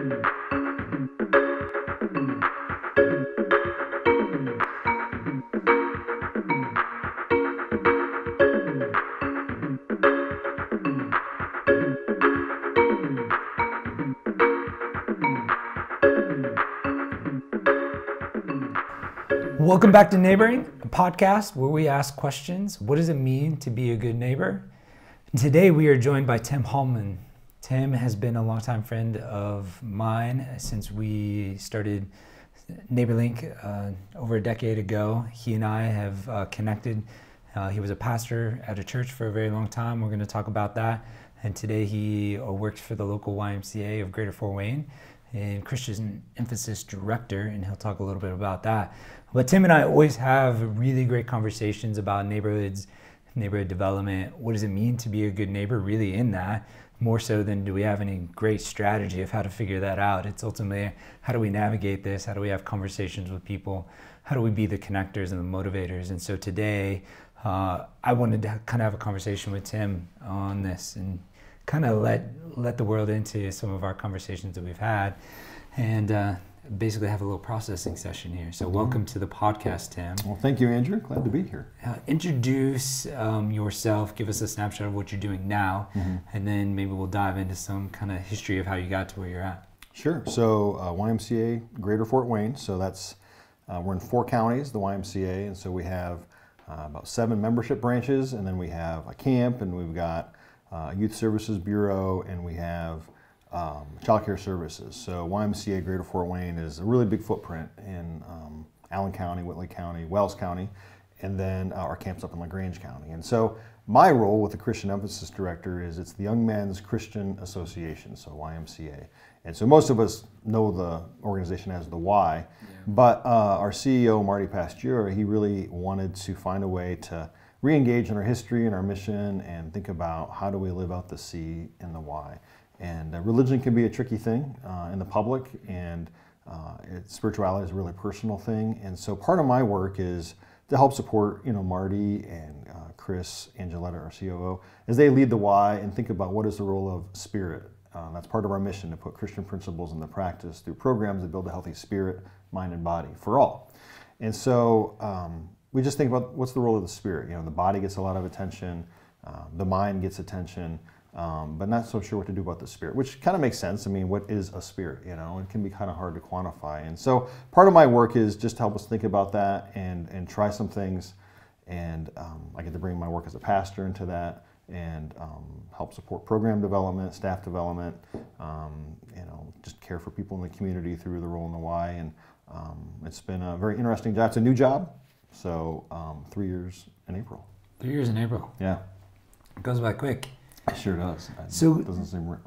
Welcome back to Neighboring, a podcast where we ask questions. What does it mean to be a good neighbor? Today we are joined by Tim Hallman. Tim has been a longtime friend of mine since we started NeighborLink over a decade ago. He and I have connected. He was a pastor at a church for a very long time. We're going to talk about that. And today he works for the local YMCA of Greater Fort Wayne and Christian Emphasis Director, and he'll talk a little bit about that. But Tim and I always have really great conversations about neighborhoods, neighborhood development. What does it mean to be a good neighbor, really in that, more so than do we have any great strategy of how to figure that out. It's ultimately, how do we navigate this? How do we have conversations with people? How do we be the connectors and the motivators? And so today, I wanted to kind of have a conversation with Tim on this and kind of let the world into some of our conversations that we've had, and basically have a little processing session here. So welcome to the podcast, Tim. Well, thank you, Andrew. Glad to be here. Introduce yourself, give us a snapshot of what you're doing now, and then maybe we'll dive into some kind of history of how you got to where you're at. Sure. So YMCA Greater Fort Wayne, so that's, we're in 4 counties, the YMCA, and so we have about 7 membership branches, and then we have a camp, and we've got Youth Services Bureau, and we have child care services. So YMCA Greater Fort Wayne is a really big footprint in Allen County, Whitley County, Wells County, and then our camp's up in LaGrange County. And so my role with the Christian Emphasis Director is it's the Young Men's Christian Association, so YMCA. And so most of us know the organization as the Y, but our CEO, Marty Pasteur, he really wanted to find a way to re-engage in our history and our mission and think about how do we live out the C and the Y. And religion can be a tricky thing in the public, and spirituality is a really personal thing. And so part of my work is to help support, Marty and Chris Angeletta, our COO, as they lead the Y and think about what is the role of spirit. That's part of our mission, to put Christian principles into practice through programs that build a healthy spirit, mind, and body for all. And so we just think about what's the role of the spirit. The body gets a lot of attention, the mind gets attention, but not so sure what to do about the spirit, which kind of makes sense. I mean, what is a spirit? It can be kind of hard to quantify. And so part of my work is just to help us think about that and try some things. And I get to bring my work as a pastor into that and help support program development, staff development, just care for people in the community through the role in the Y. And it's been a very interesting job. It's a new job. So 3 years in April. 3 years in April. Yeah. It goes by quick. It sure does. So it doesn't seem right.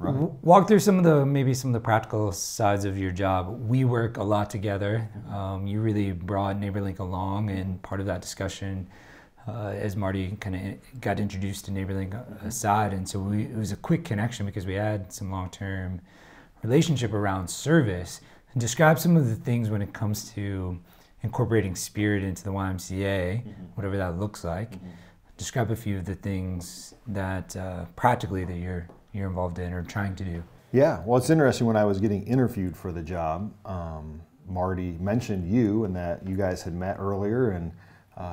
Walk through some of the practical sides of your job. We work a lot together. You really brought NeighborLink along, and part of that discussion, as Marty kind of got introduced to NeighborLink aside, and so it was a quick connection because we had some long-term relationship around service. And describe some of the things when it comes to incorporating spirit into the YMCA, whatever that looks like. Describe a few of the things that practically that you're involved in or trying to do. Yeah, well, it's interesting. When I was getting interviewed for the job, Marty mentioned you and that you guys had met earlier, and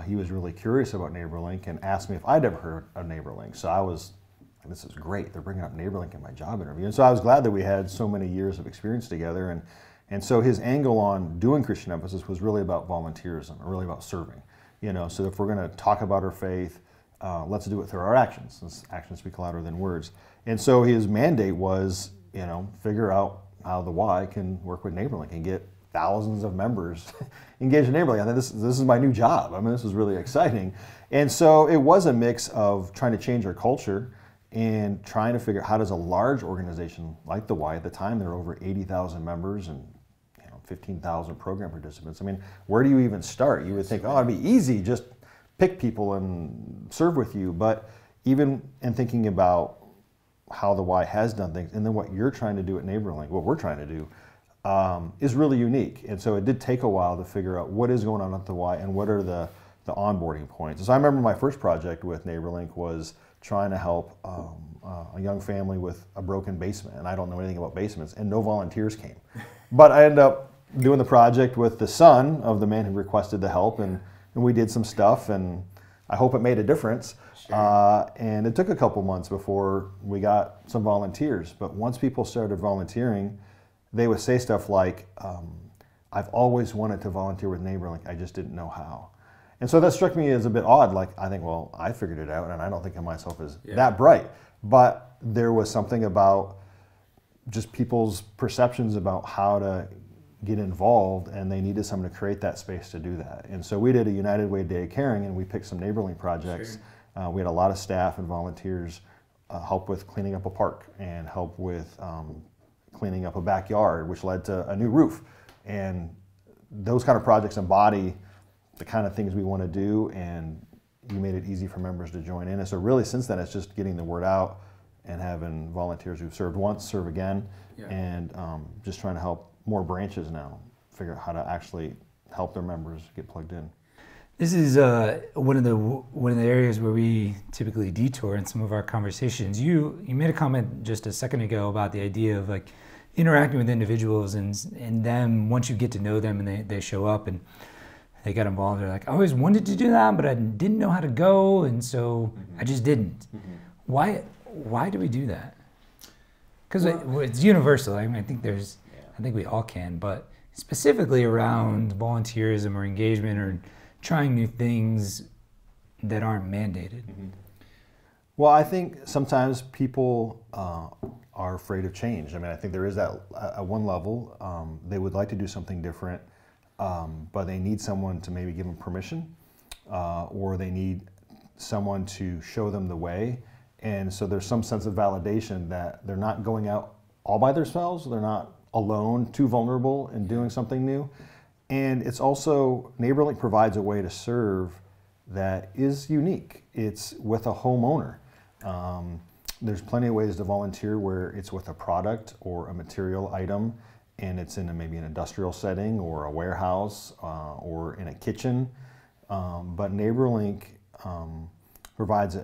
he was really curious about NeighborLink and asked me if I'd ever heard of NeighborLink. So I was, this is great. They're bringing up NeighborLink in my job interview. And so I was glad that we had so many years of experience together. And so his angle on doing Christian Emphasis was really about volunteerism, or really about serving. So if we're going to talk about our faith, let's do it through our actions, since actions speak louder than words. And so his mandate was, figure out how the Y can work with NeighborLink and get thousands of members engaged in NeighborLink. I think this is my new job. I mean, this is really exciting. And so it was a mix of trying to change our culture and trying to figure out how does a large organization like the Y, at the time there were over 80,000 members and 15,000 program participants. I mean, where do you even start? You would think, oh, it'd be easy, just pick people and serve with you. But even in thinking about how the Y has done things, and then what you're trying to do at NeighborLink, what we're trying to do, is really unique. And so it did take a while to figure out what is going on at the Y and what are the onboarding points. So I remember my first project with NeighborLink was trying to help a young family with a broken basement, and I don't know anything about basements, and no volunteers came. But I ended up doing the project with the son of the man who requested the help, and we did some stuff, and I hope it made a difference. Sure. And it took a couple months before we got some volunteers. But once people started volunteering, they would say stuff like, I've always wanted to volunteer with NeighborLink, I just didn't know how. And so that struck me as a bit odd. Like, I think, well, I figured it out, and I don't think of myself as that bright. But there was something about just people's perceptions about how to get involved, and they needed someone to create that space to do that. And so we did a United Way Day of Caring, and we picked some NeighborLink projects. Sure. We had a lot of staff and volunteers help with cleaning up a park and help with cleaning up a backyard, which led to a new roof. And those kind of projects embody the kind of things we want to do, and you made it easy for members to join in. And so really since then, it's just getting the word out and having volunteers who've served once serve again, and just trying to help more branches now figure out how to actually help their members get plugged in. This is one of the areas where we typically detour in some of our conversations. You made a comment just a second ago about the idea of like interacting with individuals, and them, once you get to know them and they show up and they got involved, they're like, I always wanted to do that, but I didn't know how to go, and so I just didn't. Why do we do that? Because it's universal. I mean, I think we all can, but specifically around volunteerism or engagement or trying new things that aren't mandated. Well, I think sometimes people are afraid of change. I mean, I think there is that at one level, they would like to do something different, but they need someone to maybe give them permission, or they need someone to show them the way. And so there's some sense of validation that they're not going out all by themselves, they're not alone, too vulnerable in doing something new. And it's also, NeighborLink provides a way to serve that is unique. It's with a homeowner. There's plenty of ways to volunteer where it's with a product or a material item, and it's in maybe an industrial setting or a warehouse or in a kitchen. But NeighborLink provides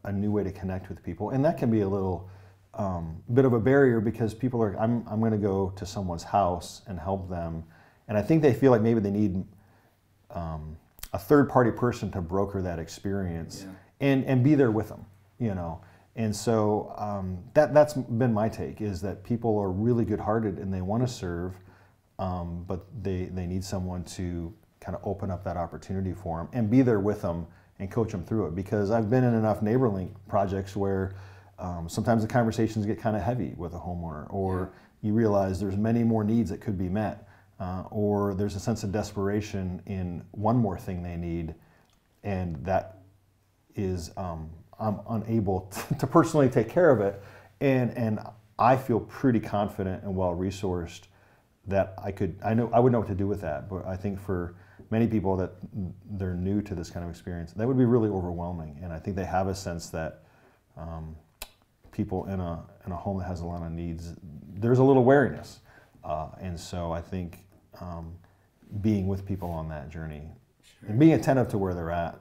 a new way to connect with people, and that can be a little bit of a barrier because people are, I'm going to go to someone's house and help them, and I think they feel like maybe they need a third-party person to broker that experience and be there with them, you know. And so that's been my take, is that people are really good-hearted and they want to serve, but they need someone to kind of open up that opportunity for them and be there with them and coach them through it. Because I've been in enough NeighborLink projects where sometimes the conversations get kind of heavy with a homeowner, or you realize there's many more needs that could be met, or there's a sense of desperation in one more thing they need, and that is I'm unable to personally take care of it, and I feel pretty confident and well resourced that I would know what to do with that. But I think for many people that they're new to this kind of experience, that would be really overwhelming. And I think they have a sense that people in a home that has a lot of needs, there's a little wariness, and so I think being with people on that journey and being attentive to where they're at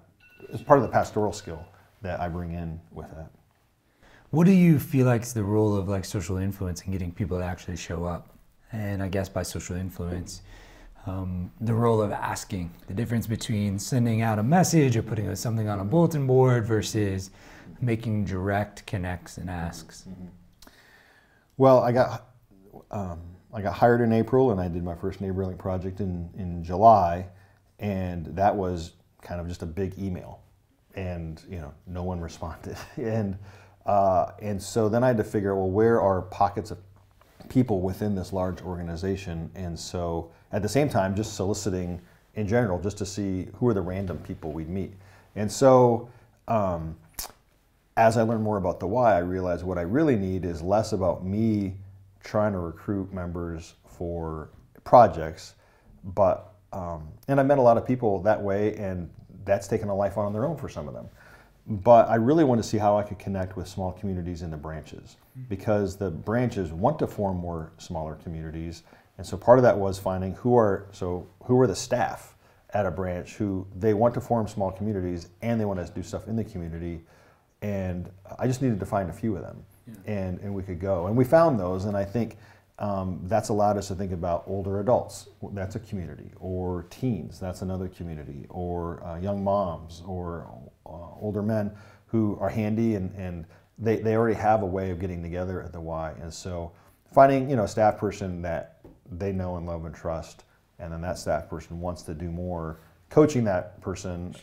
is part of the pastoral skill that I bring in with that. What do you feel like is the role of like social influence in getting people to actually show up? And I guess by social influence, the role of asking, the difference between sending out a message or putting something on a bulletin board versus making direct connects and asks. Well, I got hired in April, and I did my first NeighborLink project in July, and that was kind of just a big email, and no one responded, and so then I had to figure out, well, where are pockets of people within this large organization? And so at the same time, just soliciting in general, just to see who are the random people we'd meet. And so as I learned more about the why, I realized what I really need is less about me trying to recruit members for projects, but and I met a lot of people that way, and that's taken a life on their own for some of them. But I really want to see how I could connect with small communities in the branches, because the branches want to form more smaller communities. And so part of that was finding who are the staff at a branch who they want to form small communities and they want to do stuff in the community. And I just needed to find a few of them, and we could go. And we found those, and I think that's allowed us to think about older adults. That's a community. Or teens, that's another community. Or young moms, or older men who are handy, and they already have a way of getting together at the Y. And so finding, a staff person that they know and love and trust, and then that staff person wants to do more, coaching that person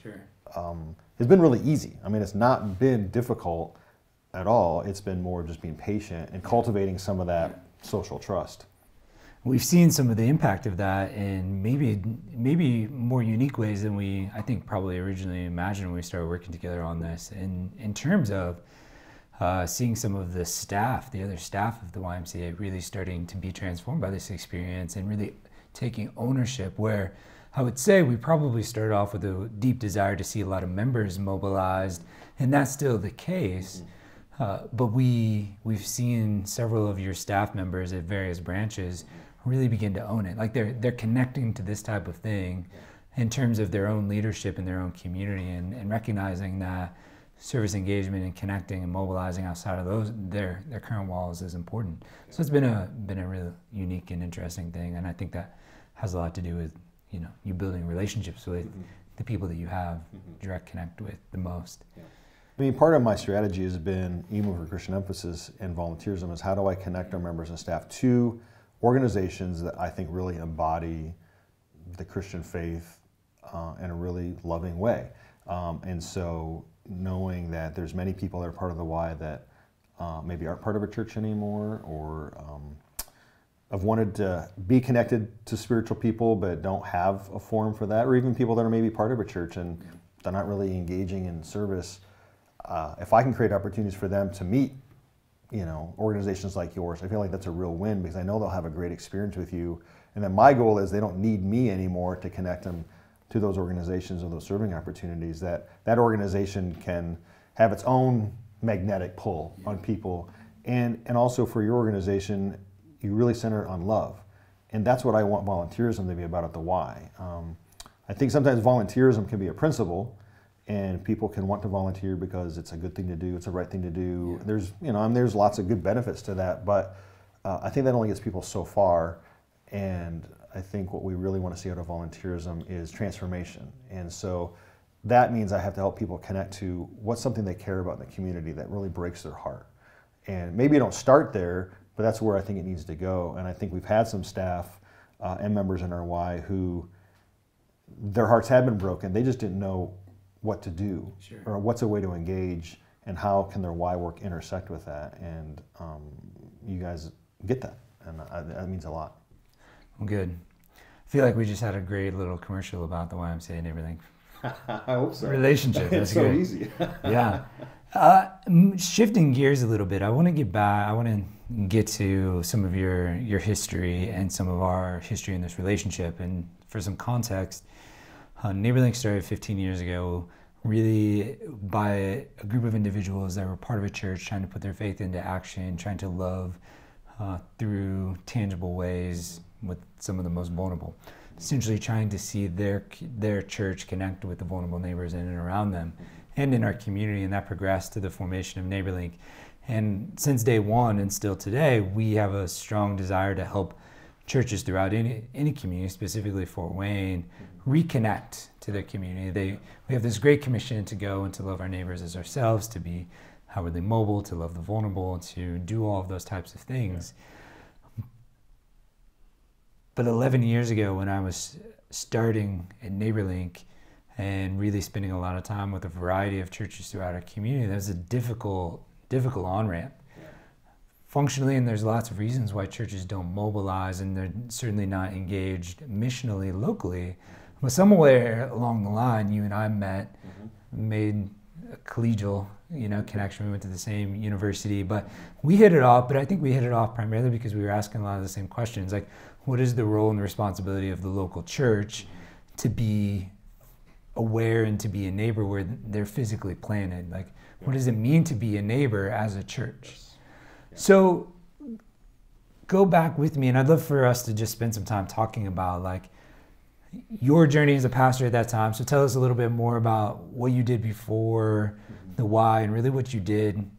has been really easy. I mean, it's not been difficult at all. It's been more just being patient and cultivating some of that social trust. We've seen some of the impact of that in maybe more unique ways than we, I think, probably originally imagined when we started working together on this. In terms of seeing some of the staff, the other staff of the YMCA, really starting to be transformed by this experience and really taking ownership, where I would say we probably started off with a deep desire to see a lot of members mobilized, and that's still the case. But we've seen several of your staff members at various branches really begin to own it. Like they're connecting to this type of thing in terms of their own leadership in their own community, and recognizing that service engagement and connecting and mobilizing outside of their current walls is important. So it's been a really unique and interesting thing, and I think that has a lot to do with you building relationships with the people that you have direct connect with the most. I mean, part of my strategy has been, even for Christian Emphasis and volunteerism, is how do I connect our members and staff to organizations that I think really embody the Christian faith in a really loving way. And so knowing that there's many people that are part of the Y that maybe aren't part of a church anymore, or have wanted to be connected to spiritual people but don't have a forum for that, or even people that are maybe part of a church and they're not really engaging in service. If I can create opportunities for them to meet, organizations like yours, I feel like that's a real win, because I know they'll have a great experience with you. And then my goal is they don't need me anymore to connect them to those organizations or those serving opportunities, that organization can have its own magnetic pull on people. And also for your organization, you really center it on love. And that's what I want volunteerism to be about at the Y. I think sometimes volunteerism can be a principle, and people can want to volunteer because it's a good thing to do, it's the right thing to do. There's lots of good benefits to that, but I think that only gets people so far. And I think what we really want to see out of volunteerism is transformation. And so that means I have to help people connect to what's something they care about in the community that really breaks their heart. And maybe you don't start there, but that's where I think it needs to go. And I think we've had some staff and members in our Y who their hearts have been broken. They just didn't know what to do, or what's a way to engage, and how can their Y work intersect with that. And you guys get that, and that means a lot. Well, good. I feel like we just had a great little commercial about the YMCA and everything. I hope so. Relationship. It's so easy. Yeah. Shifting gears a little bit, I want to get to some of your history and some of our history in this relationship. And for some context, NeighborLink started 15 years ago, really by a group of individuals that were part of a church trying to put their faith into action, trying to love through tangible ways with some of the most vulnerable. Essentially trying to see their church connect with the vulnerable neighbors in and around them and in our community, and that progressed to the formation of NeighborLink. And since day one and still today, we have a strong desire to help churches throughout any community, specifically Fort Wayne, reconnect to their community. We have this great commission to go and to love our neighbors as ourselves, to be outwardly mobile, to love the vulnerable, to do all of those types of things. But 11 years ago, when I was starting at NeighborLink and really spending a lot of time with a variety of churches throughout our community, that was a difficult on-ramp. Functionally, and there's lots of reasons why churches don't mobilize, and they're certainly not engaged missionally locally. But somewhere along the line, you and I met, made a collegial connection. We went to the same university, but we hit it off. But I think we hit it off primarily because we were asking a lot of the same questions, like what is the role and the responsibility of the local church to be aware and to be a neighbor where they're physically planted? Like, what does it mean to be a neighbor as a church? So go back with me, and I'd love for us to just spend some time talking about like your journey as a pastor at that time. So tell us a little bit more about what you did before the why and really what you did,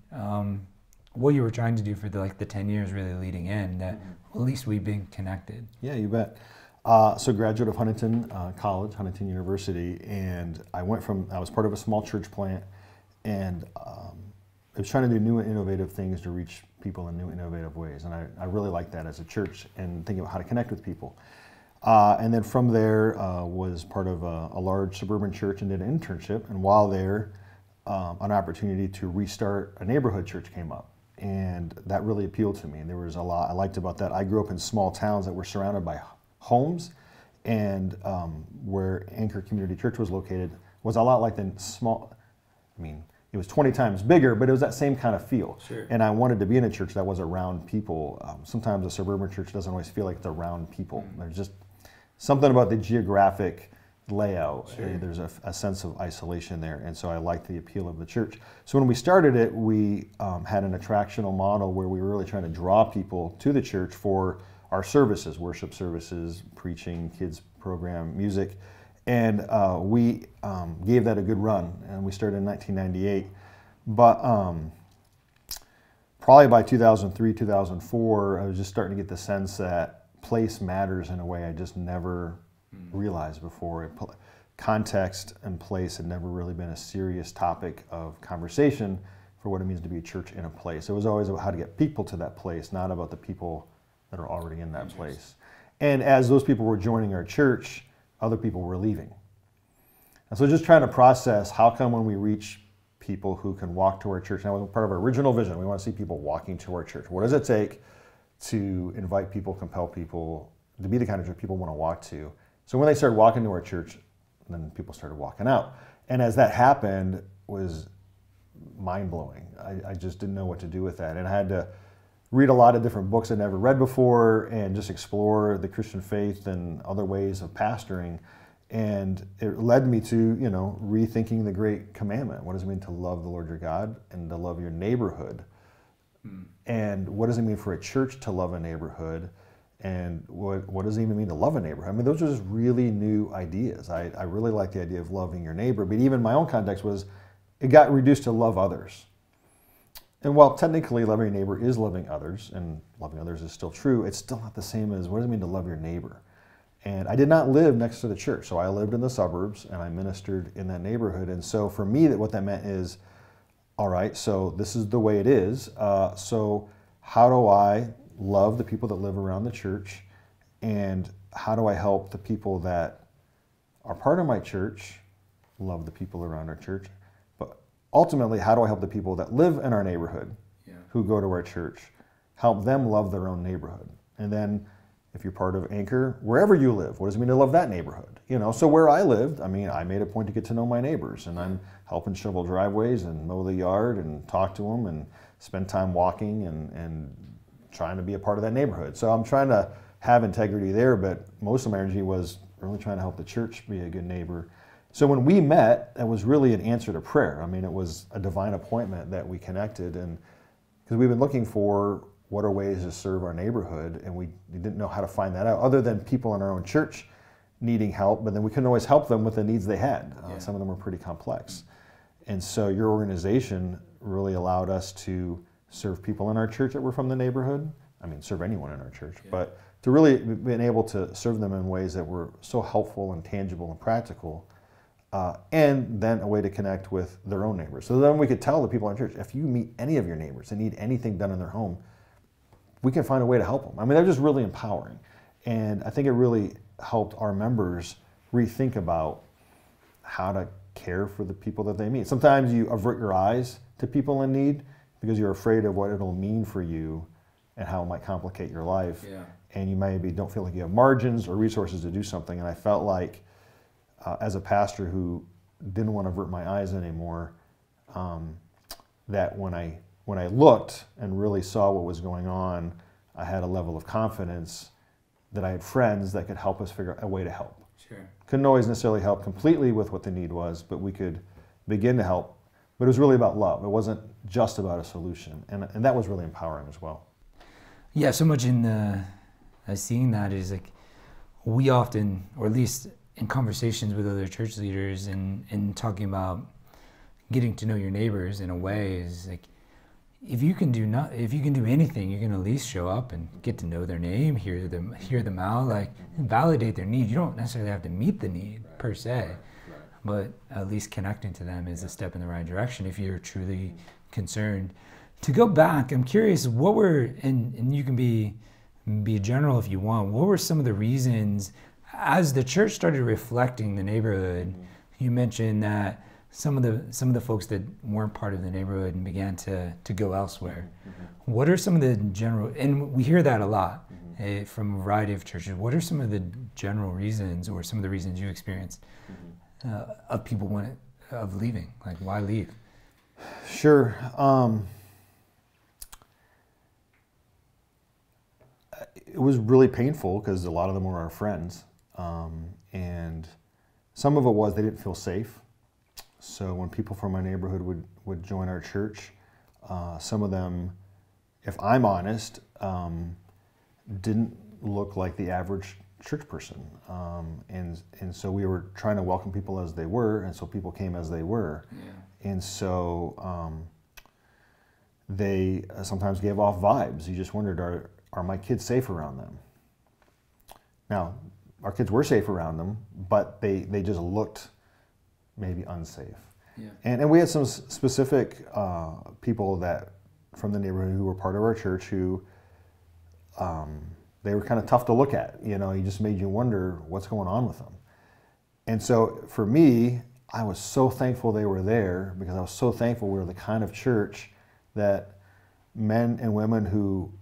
what you were trying to do for the 10 years really leading in, that at least we've been connected. Yeah, you bet. So graduate of Huntington College, Huntington University, and I was part of a small church plant, and I was trying to do new and innovative things to reach people in new innovative ways, and I really liked that as a church and thinking about how to connect with people. And then from there was part of a large suburban church and did an internship, and while there, an opportunity to restart a neighborhood church came up, and that really appealed to me, and there was a lot I liked about that. I grew up in small towns that were surrounded by homes, and where Anchor Community Church was located was a lot like the small, it was 20 times bigger, but it was that same kind of feel. Sure. And I wanted to be in a church that was around people. Sometimes a suburban church doesn't always feel like it's around people. There's just something about the geographic layout. Sure. There's a sense of isolation there, and so I liked the appeal of the church. So when we started it, we had an attractional model where we were really trying to draw people to the church for our services, worship services, preaching, kids program, music, and we gave that a good run, and we started in 1998. But probably by 2003, 2004, I was just starting to get the sense that place matters in a way I just never realized before. Context and place had never really been a serious topic of conversation for what it means to be a church in a place. It was always about how to get people to that place, not about the people that are already in that place. And as those people were joining our church, other people were leaving. And so just trying to process how come when we reach people who can walk to our church, now part of our original vision, we want to see people walking to our church. What does it take to invite people, compel people, to be the kind of church people want to walk to? So when they started walking to our church, then people started walking out. And as that happened, was mind-blowing. I just didn't know what to do with that. And I had to read a lot of different books I'd never read before and just explore the Christian faith and other ways of pastoring. And it led me to, rethinking the great commandment. What does it mean to love the Lord your God and to love your neighborhood? And what does it mean for a church to love a neighborhood? And what does it even mean to love a neighborhood? Those are just really new ideas. I really like the idea of loving your neighbor, but even my own context was, it got reduced to love others. And while technically loving your neighbor is loving others, and loving others is still true, it's still not the same as what does it mean to love your neighbor? And I did not live next to the church, so I lived in the suburbs and I ministered in that neighborhood. And so for me, what that meant is, all right, so this is the way it is. So how do I love the people that live around the church? And how do I help the people that are part of my church love the people around our church? Ultimately, how do I help the people that live in our neighborhood, who go to our church, help them love their own neighborhood? And then if you're part of Anchor, wherever you live, what does it mean to love that neighborhood? So where I lived, I made a point to get to know my neighbors, and I'm helping shovel driveways and mow the yard and talk to them and spend time walking and trying to be a part of that neighborhood. So I'm trying to have integrity there, but most of my energy was really trying to help the church be a good neighbor. So when we met, it was really an answer to prayer. It was a divine appointment that we connected, and because we've been looking for what are ways to serve our neighborhood, and we didn't know how to find that out, other than people in our own church needing help, but then we couldn't always help them with the needs they had. Some of them were pretty complex. And so your organization really allowed us to serve people in our church that were from the neighborhood. Serve anyone in our church, but to really been able to serve them in ways that were so helpful and tangible and practical. And then a way to connect with their own neighbors. So then we could tell the people in church, if you meet any of your neighbors and need anything done in their home, we can find a way to help them. They're just really empowering. And I think it really helped our members rethink about how to care for the people that they meet. Sometimes you avert your eyes to people in need because you're afraid of what it'll mean for you and how it might complicate your life. And you maybe don't feel like you have margins or resources to do something. And I felt like, as a pastor who didn't want to avert my eyes anymore, that when I looked and really saw what was going on, I had a level of confidence that I had friends that could help us figure out a way to help. Couldn't always necessarily help completely with what the need was, but we could begin to help. But it was really about love. It wasn't just about a solution, and that was really empowering as well. Yeah, so much in seeing that is like we often, or at least in conversations with other church leaders and talking about getting to know your neighbors in a way is like, if you can do anything, you can at least show up and get to know their name, hear them out, like, and validate their need. You don't necessarily have to meet the need per se, but at least connecting to them is a step in the right direction if you're truly concerned. To go back, I'm curious, what were, and you can be general if you want, what were some of the reasons as the church started reflecting the neighborhood? You mentioned that some of the folks that weren't part of the neighborhood and began to go elsewhere. What are some of the general, and we hear that a lot from a variety of churches, what are some of the general reasons or some of the reasons you experienced of people of leaving? Like, why leave? Sure. It was really painful because a lot of them were our friends. And some of it was they didn't feel safe. So when people from my neighborhood would join our church, some of them, if I'm honest, didn't look like the average church person. And so we were trying to welcome people as they were, and so people came as they were. Yeah. And so they sometimes gave off vibes. You just wondered, are my kids safe around them? Now, our kids were safe around them, but they just looked maybe unsafe. Yeah. And we had some specific people that from the neighborhood who were part of our church who they were kind of tough to look at. You know, you just made you wonder what's going on with them. And so for me, I was so thankful they were there because I was so thankful we were the kind of church that men and women who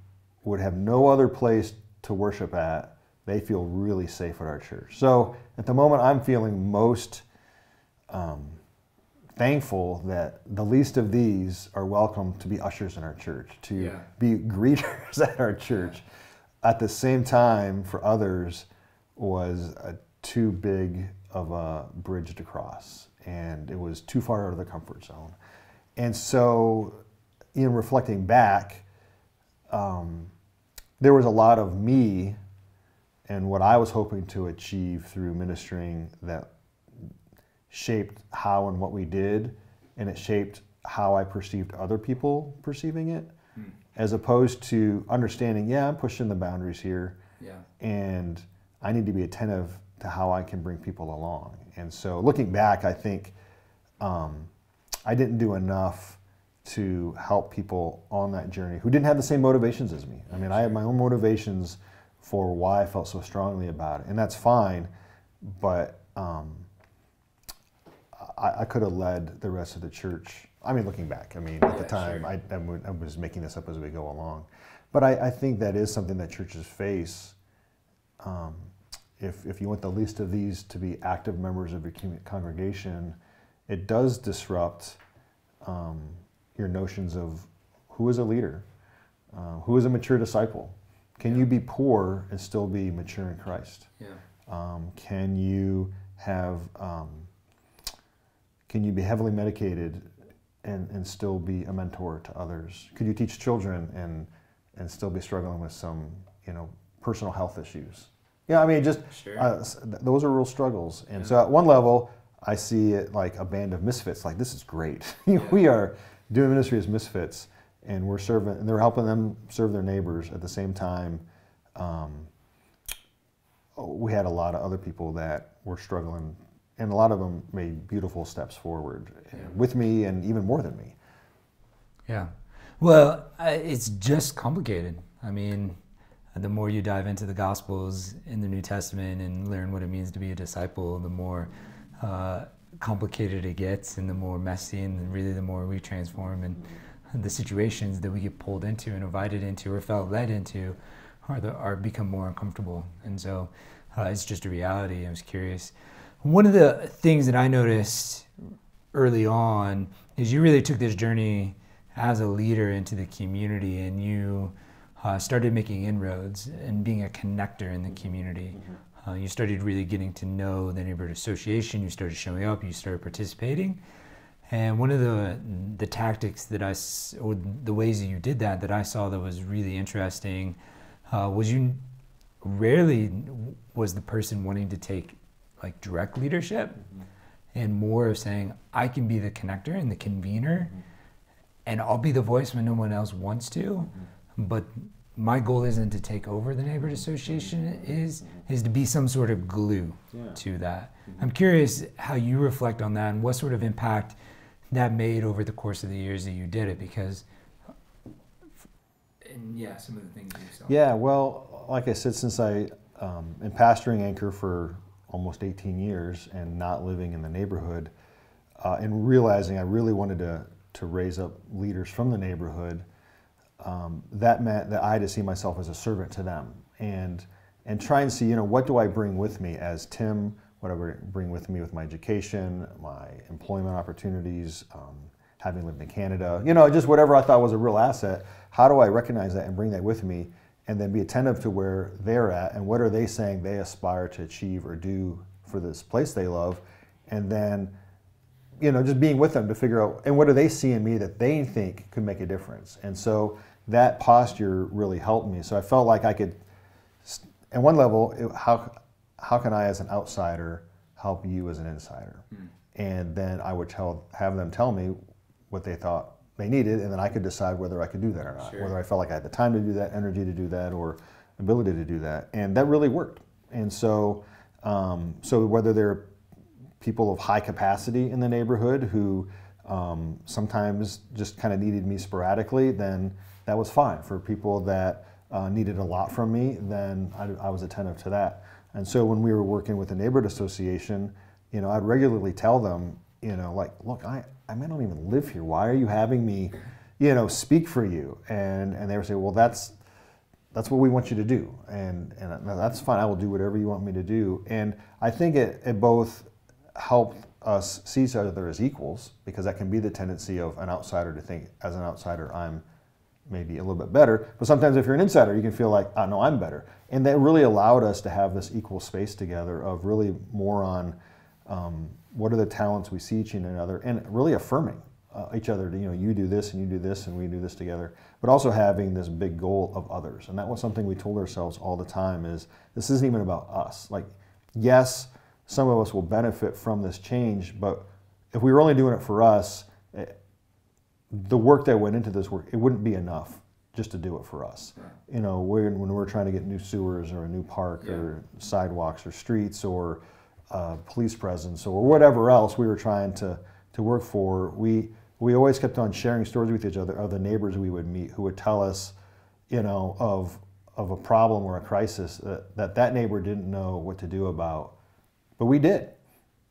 would have no other place to worship at, they feel really safe at our church. So at the moment, I'm feeling most thankful that the least of these are welcome to be ushers in our church, to be greeters at our church. At the same time, for others, was too big of a bridge to cross, and it was too far out of the comfort zone. And so, in reflecting back, there was a lot of me and what I was hoping to achieve through ministering that shaped how and what we did, and it shaped how I perceived other people perceiving it, as opposed to understanding, yeah, I'm pushing the boundaries here, and I need to be attentive to how I can bring people along. And so looking back, I think I didn't do enough to help people on that journey who didn't have the same motivations as me. I mean, I had my own motivations for why I felt so strongly about it, and that's fine, but I could have led the rest of the church. I mean, looking back, I mean, at the time, I was making this up as we go along. But I think that is something that churches face. If you want the least of these to be active members of your congregation, it does disrupt your notions of who is a leader, who is a mature disciple. Can you be poor and still be mature in Christ? Can you have can you be heavily medicated and still be a mentor to others? Could you teach children and still be struggling with some, personal health issues? Yeah, I mean, just those are real struggles. And so at one level, I see it like a band of misfits. Like, this is great. We are doing ministry as misfits, and we're serving, and they're helping them serve their neighbors. At the same time, we had a lot of other people that were struggling, and a lot of them made beautiful steps forward with me, and even more than me. Yeah. Well, it's just complicated. I mean, the more you dive into the Gospels in the New Testament and learn what it means to be a disciple, the more complicated it gets, and the more messy, and really the more we transform, and the situations that we get pulled into and invited into or felt led into are become more uncomfortable. And so it's just a reality. I was curious. One of the things that I noticed early on is you really took this journey as a leader into the community, and you started making inroads and being a connector in the community. You started really getting to know the neighborhood association. You started showing up. You started participating. And one of the tactics that or the ways that you did that I saw that was really interesting was you rarely was the person wanting to take like direct leadership. and more of saying, I can be the connector and the convener, and I'll be the voice when no one else wants to, but my goal isn't to take over the neighborhood association, is to be some sort of glue to that. I'm curious how you reflect on that and what sort of impact that made over the course of the years that you did it, because, and yeah, some of the things you saw. Yeah, well, like I said, since I am pastoring Anchor for almost 18 years and not living in the neighborhood, and realizing I really wanted to raise up leaders from the neighborhood, that meant that I had to see myself as a servant to them, and try and see, what do I bring with me as Tim, what do I bring with me with my education, my employment opportunities, having lived in Canada, just whatever I thought was a real asset. How do I recognize that and bring that with me, and then be attentive to where they're at and what are they saying they aspire to achieve or do for this place they love, and then just being with them to figure out, and what do they see in me that they think could make a difference. And so that posture really helped me. So I felt like I could, at one level, how can I as an outsider help you as an insider? And then I would have them tell me what they thought they needed, and then I could decide whether I could do that or not, whether I felt like I had the time to do that, energy to do that, or ability to do that. And that really worked. And so, so whether they're people of high capacity in the neighborhood who sometimes just kind of needed me sporadically, then that was fine. For people that needed a lot from me, then I was attentive to that. And so when we were working with the neighborhood association, I'd regularly tell them, like, look, I don't even live here. Why are you having me, speak for you? And they would say, well, that's what we want you to do. And that's fine. I will do whatever you want me to do. And I think it both helped us see each other as equals, because that can be the tendency of an outsider to think, as an outsider, I'm maybe a little bit better. But sometimes if you're an insider, you can feel like, oh, no, I'm better. And that really allowed us to have this equal space together of really more on what are the talents we see each another, and really affirming each other to, you do this and you do this and we do this together, but also having this big goal of others. And that was something we told ourselves all the time, is this isn't even about us. Like, yes, some of us will benefit from this change, but if we were only doing it for us, the work that went into this work, it wouldn't be enough just to do it for us. When we're trying to get new sewers or a new park or sidewalks or streets or police presence or whatever else we were trying to work for, we always kept on sharing stories with each other of the neighbors we would meet who would tell us, of a problem or a crisis that neighbor didn't know what to do about, but we did.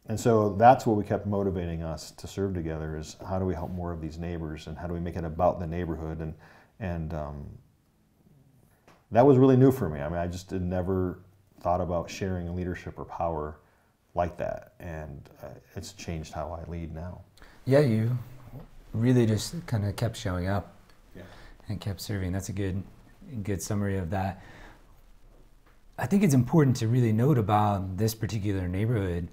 And so that's what we kept motivating us to serve together, is how do we help more of these neighbors, and how do we make it about the neighborhood? And that was really new for me. I mean, I just had never thought about sharing leadership or power like that, and it's changed how I lead now. Yeah, you really just kind of kept showing up and kept serving. That's a good summary of that. I think it's important to really note about this particular neighborhood.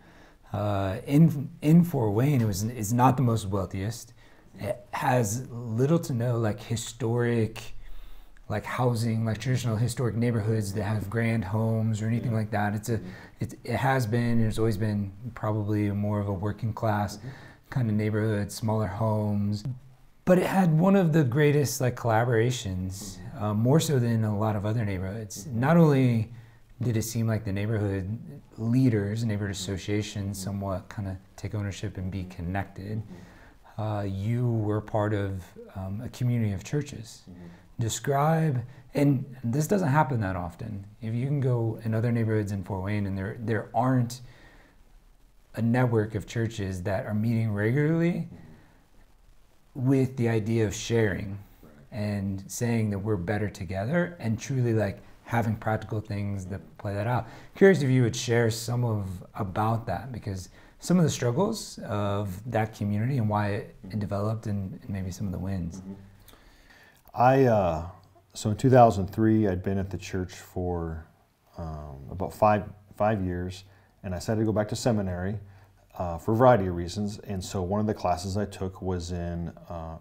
In Fort Wayne, it's not the most wealthiest. It has little to no historic, housing, traditional historic neighborhoods that have grand homes or anything like that. It has been, it's always been probably more of a working class kind of neighborhood, smaller homes. But it had one of the greatest collaborations, more so than a lot of other neighborhoods. Not only did it seem like the neighborhood leaders, neighborhood associations somewhat kind of take ownership and be connected, you were part of a community of churches. Describe, and this doesn't happen that often. If you can go in other neighborhoods in Fort Wayne and there aren't a network of churches that are meeting regularly with the idea of sharing and saying that we're better together and truly having practical things that play that out. Curious if you would share about that, because some of the struggles of that community and why it developed, and maybe some of the wins. So in 2003, I'd been at the church for about five years, and I decided to go back to seminary for a variety of reasons. And so one of the classes I took was in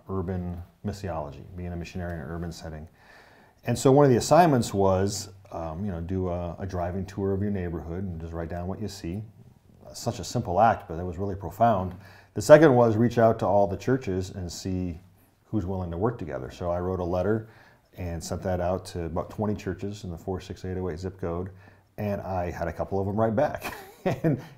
urban missiology, being a missionary in an urban setting. And so one of the assignments was, do a driving tour of your neighborhood and just write down what you see. such a simple act, but it was really profound. The second was reach out to all the churches and see who's willing to work together. So I wrote a letter and sent that out to about 20 churches in the 46808 zip code, and I had a couple of them write back.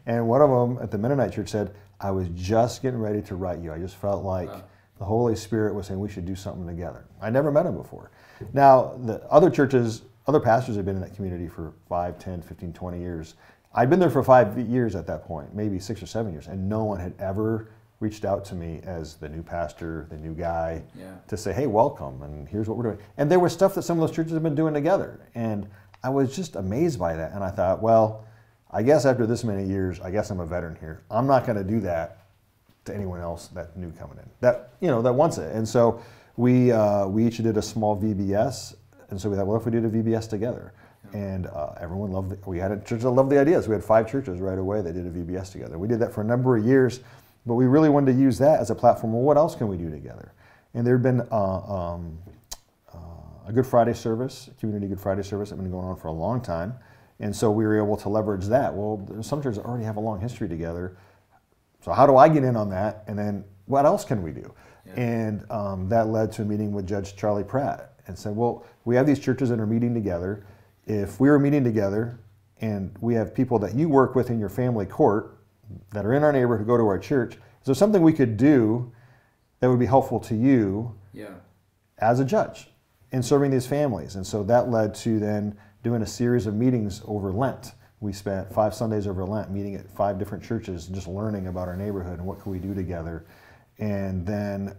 and one of them at the Mennonite church said, I was just getting ready to write you. I just felt like the Holy Spirit was saying we should do something together. I never met him before. Now, the other churches, other pastors have been in that community for 5, 10, 15, 20 years. I'd been there for 5 years at that point, maybe 6 or 7 years, and no one had ever reached out to me as the new pastor, the new guy, to say, hey, welcome, and here's what we're doing. And there was stuff that some of those churches have been doing together. And I was just amazed by that. And I thought, well, I guess after this many years, I guess I'm a veteran here. I'm not going to do that to anyone else that's new coming in, that wants it. And so we each did a small VBS. And so we thought, well, if we did a VBS together? And everyone loved it. We had a church that loved the ideas. We had 5 churches right away that did a VBS together. We did that for a number of years. But we really wanted to use that as a platform. Well, what else can we do together? And there had been a Good Friday service, a community Good Friday service that had been going on for a long time. And so we were able to leverage that. Well, some churches already have a long history together. So how do I get in on that? And then what else can we do? And that led to a meeting with Judge Charlie Pratt and said, well, we have these churches that are meeting together. If we were meeting together and we have people that you work with in your family court that are in our neighborhood who go to our church, is there something we could do that would be helpful to you as a judge in serving these families? And so that led to then doing a series of meetings over Lent. We spent 5 Sundays over Lent meeting at 5 different churches, just learning about our neighborhood and what can we do together. And then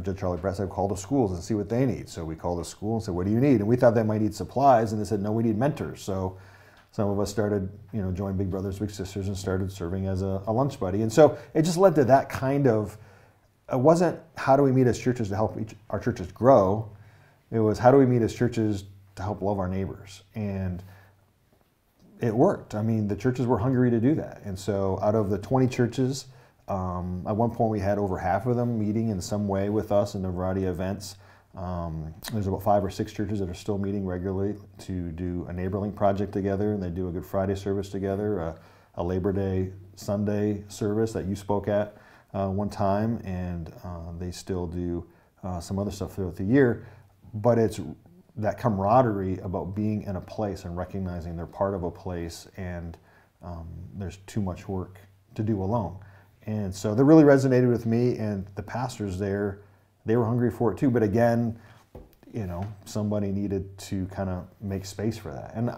Judge Charlie Pratt said, call the schools and see what they need. So we called the school and said, what do you need? And we thought they might need supplies, and they said, no, we need mentors. So some of us started, joined Big Brothers Big Sisters and started serving as a lunch buddy. And so it just led to that kind of, it wasn't how do we meet as churches to help our churches grow. It was how do we meet as churches to help love our neighbors. And it worked. I mean, the churches were hungry to do that. And so out of the 20 churches, at one point we had over half of them meeting in some way with us in a variety of events. There's about 5 or 6 churches that are still meeting regularly to do a neighborlink project together, and they do a Good Friday service together, a Labor Day Sunday service that you spoke at one time, and they still do some other stuff throughout the year. But it's that camaraderie about being in a place and recognizing they're part of a place, and there's too much work to do alone. And so that really resonated with me, and the pastors there, they were hungry for it too. But again, somebody needed to kind of make space for that. And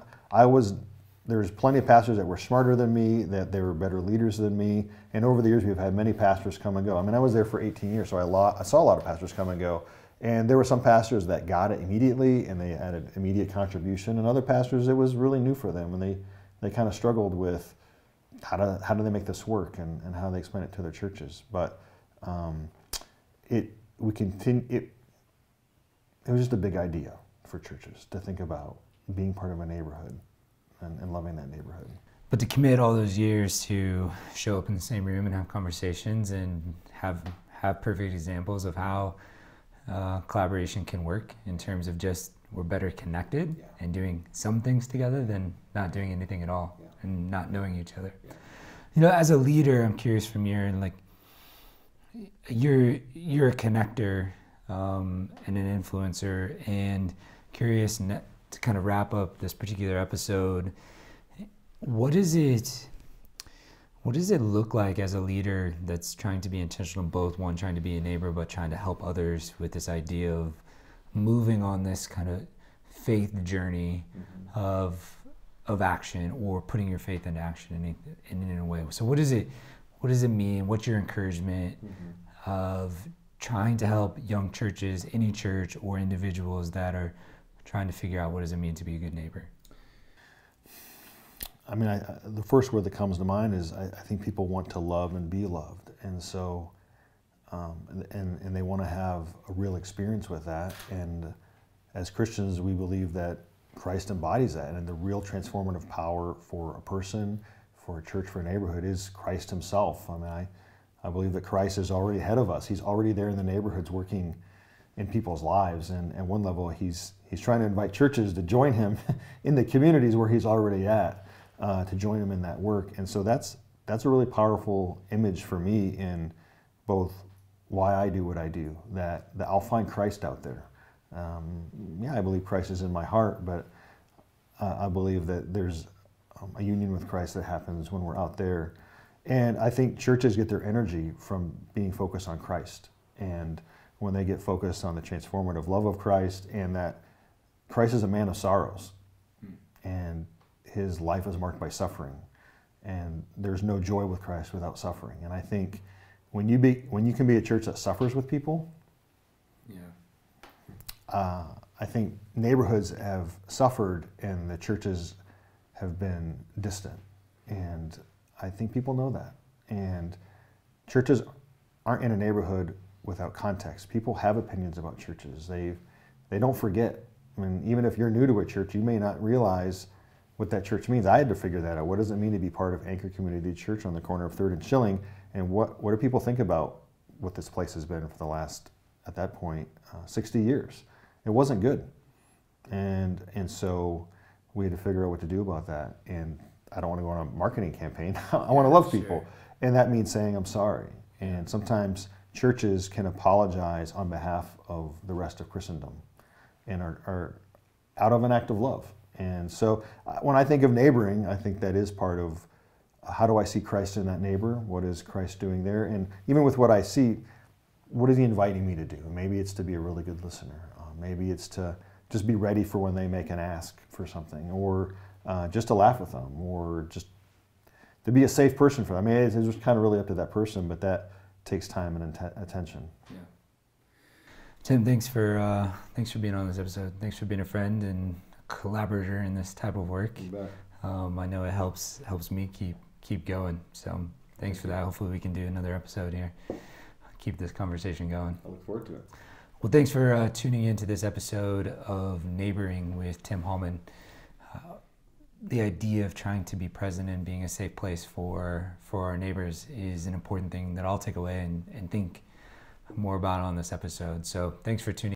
there's plenty of pastors that were smarter than me, that they were better leaders than me. And over the years, we've had many pastors come and go. I mean, I was there for 18 years, so I saw a lot of pastors come and go. And there were some pastors that got it immediately and they added immediate contribution, and other pastors, it was really new for them, and they kind of struggled with how do they make this work and how do they explain it to their churches. But it was just a big idea for churches to think about being part of a neighborhood and loving that neighborhood. But to commit all those years to show up in the same room and have conversations and have perfect examples of how collaboration can work in terms of just we're better connected and doing some things together than not doing anything at all and not knowing each other. As a leader, I'm curious from your end, like you're a connector and an influencer, and curious to kind of wrap up this particular episode, what does it look like as a leader that's trying to be intentional, both one, trying to be a neighbor, but trying to help others with this idea of moving on this kind of faith journey of action, or putting your faith into action in a way? So what does it mean? What's your encouragement of trying to help young churches, any church, or individuals that are trying to figure out what does it mean to be a good neighbor? I mean, the first word that comes to mind is I think people want to love and be loved, and so and they want to have a real experience with that. And as Christians, we believe that Christ embodies that, and the real transformative power for a person, for a church, for a neighborhood is Christ himself. I mean, I believe that Christ is already ahead of us. He's already there in the neighborhoods working in people's lives, and at one level he's trying to invite churches to join him in the communities where he's already at, to join him in that work. And so that's that's a really powerful image for me in both why I do what I do, that I'll find Christ out there. Yeah, I believe Christ is in my heart, but I believe that there's a union with Christ that happens when we're out there. And I think churches get their energy from being focused on Christ. And when they get focused on the transformative love of Christ, and that Christ is a man of sorrows, and his life is marked by suffering. And there's no joy with Christ without suffering. And I think when you can be a church that suffers with people, I think neighborhoods have suffered and the churches have been distant. And I think people know that. And churches aren't in a neighborhood without context. People have opinions about churches. They don't forget. I mean, even if you're new to a church, you may not realize what that church means. I had to figure that out. What does it mean to be part of Anchor Community Church on the corner of 3rd and Schilling? And what do people think about what this place has been for the last, at that point, 60 years? It wasn't good. And so we had to figure out what to do about that. And I don't want to go on a marketing campaign. I want to love people. Sure. And that means saying I'm sorry. And sometimes churches can apologize on behalf of the rest of Christendom and are out of an act of love. And so when I think of neighboring, I think that is part of how do I see Christ in that neighbor? What is Christ doing there? And even with what I see, what is he inviting me to do? Maybe it's to be a really good listener. Maybe it's to just be ready for when they make an ask for something, or just to laugh with them, or just to be a safe person for them. I mean, it's just kind of really up to that person, but that takes time and attention. Yeah. Tim, thanks for being on this episode. Thanks for being a friend and a collaborator in this type of work. You bet. I know it helps me keep going. So thanks for that. Hopefully we can do another episode here. Keep this conversation going. I look forward to it. Well, thanks for tuning in to this episode of Neighboring with Tim Hallman. The idea of trying to be present and being a safe place for our neighbors is an important thing that I'll take away and think more about on this episode. So thanks for tuning in.